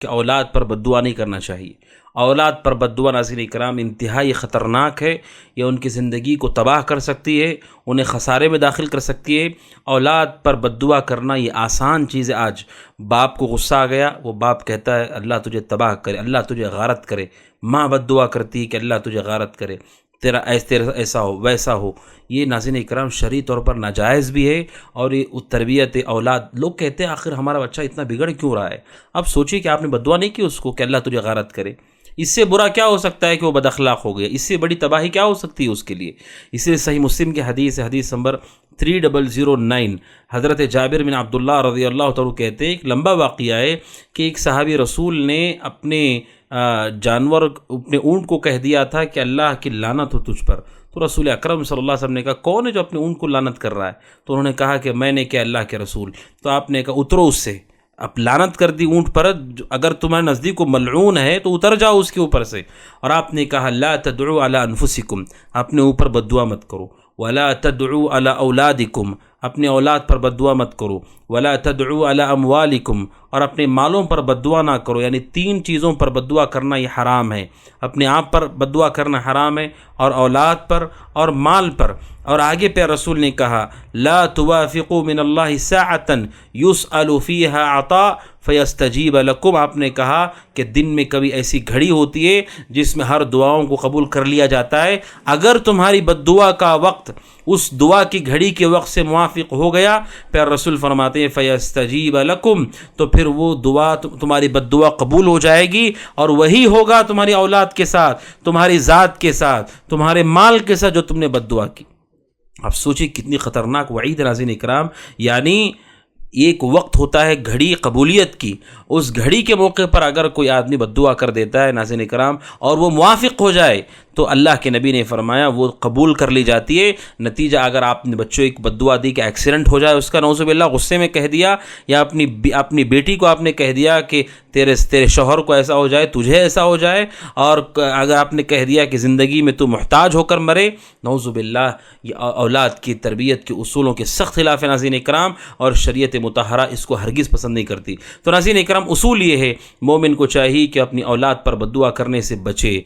کہ اولاد پر بد دعا نہیں کرنا چاہیے۔ اولاد پر بد دعا ناظرین کرام انتہائی خطرناک ہے، یہ ان کی زندگی کو تباہ کر سکتی ہے، انہیں خسارے میں داخل کر سکتی ہے۔ اولاد پر بد دعا کرنا یہ آسان چیز ہے۔ آج باپ کو غصہ آ گیا، وہ باپ کہتا ہے اللہ تجھے تباہ کرے، اللہ تجھے غارت کرے۔ ماں بد دعا کرتی ہے کہ اللہ تجھے غارت کرے، تیرا ایسا ہو ویسا ہو۔ یہ ناظرین اکرام شرعی طور پر ناجائز بھی ہے، اور یہ تربیت اولاد، لوگ کہتے ہیں آخر ہمارا بچہ اتنا بگڑ کیوں رہا ہے؟ اب سوچیے کہ آپ نے بد دعا نہیں کی اس کو کہ اللہ تجھے غارت کرے، اس سے برا کیا ہو سکتا ہے کہ وہ بد اخلاق ہو گیا؟ اس سے بڑی تباہی کیا ہو سکتی ہے اس کے لیے؟ اس لیے صحیح مسلم کی حدیث ہے، حدیث نمبر 3009، حضرت جابر بن عبداللہ رضی اللہ تعالیٰ کہتے ہیں، ایک لمبا واقعہ ہے کہ ایک صحابی رسول نے اپنے جانور، اپنے اونٹ کو کہہ دیا تھا کہ اللہ کی لعنت ہو تجھ پر۔ تو رسول اکرم صلی اللہ علیہ وسلم نے کہا کون ہے جو اپنے اونٹ کو لعنت کر رہا ہے؟ تو انہوں نے کہا کہ میں نے کہ اللہ کے رسول۔ تو آپ نے کہا اترو اس سے، اب لعنت کر دی اونٹ پر، اگر تمہارے نزدیک وہ ملعون ہے تو اتر جاؤ اس کے اوپر سے۔ اور آپ نے کہا لا تدعوا علی انفسکم، اپنے اوپر بد دعا مت کرو، ولا تدعوا علی اولادکم، اپنے اولاد پر بد دعا مت کرو، ولا تدعوا علی اموالکم، اور اپنے مالوں پر بد دعا نہ کرو۔ یعنی تین چیزوں پر بد دعا کرنا یہ حرام ہے، اپنے آپ پر بد دعا کرنا حرام ہے، اور اولاد پر اور مال پر۔ اور آگے پہ رسول نے کہا لا توافقوا من اللہ ساعۃ یسأل فیہا عطاء فیستجیب لکم، آپ نے کہا کہ دن میں کبھی ایسی گھڑی ہوتی ہے جس میں ہر دعاؤں کو قبول کر لیا جاتا ہے، اگر تمہاری بد دعا کا وقت اس دعا کی گھڑی کے وقت سے موافق ہو گیا، پھر رسول فرماتے ہیں فیستجیب لکم، تو پھر وہ دعا تمہاری بد دعا قبول ہو جائے گی، اور وہی ہوگا تمہاری اولاد کے ساتھ، تمہاری ذات کے ساتھ، تمہارے مال کے ساتھ جو تم نے بد دعا کی۔ اب سوچیں کتنی خطرناک وعید ناظرین اکرام۔ یعنی ایک وقت ہوتا ہے گھڑی قبولیت کی، اس گھڑی کے موقع پر اگر کوئی آدمی بد دعا کر دیتا ہے ناظرین اکرام اور وہ موافق ہو جائے تو اللہ کے نبی نے فرمایا وہ قبول کر لی جاتی ہے۔ نتیجہ اگر آپ نے بچوں ایک بد دعا دی کہ ایکسیڈنٹ ہو جائے اس کا، نعوذ باللہ، غصے میں کہہ دیا، یا اپنی بیٹی کو آپ نے کہہ دیا کہ تیرے شوہر کو ایسا ہو جائے، تجھے ایسا ہو جائے، اور اگر آپ نے کہہ دیا کہ زندگی میں تو محتاج ہو کر مرے، نعوذ باللہ، یہ اولاد کی تربیت کے اصولوں کے سخت خلاف ہے ناظرین اکرام، اور شریعت مطہرہ اس کو ہرگز پسند نہیں کرتی۔ تو ناظرین اکرام اصول یہ ہے مومن کو چاہیے کہ اپنی اولاد پر بد دعا کرنے سے بچے،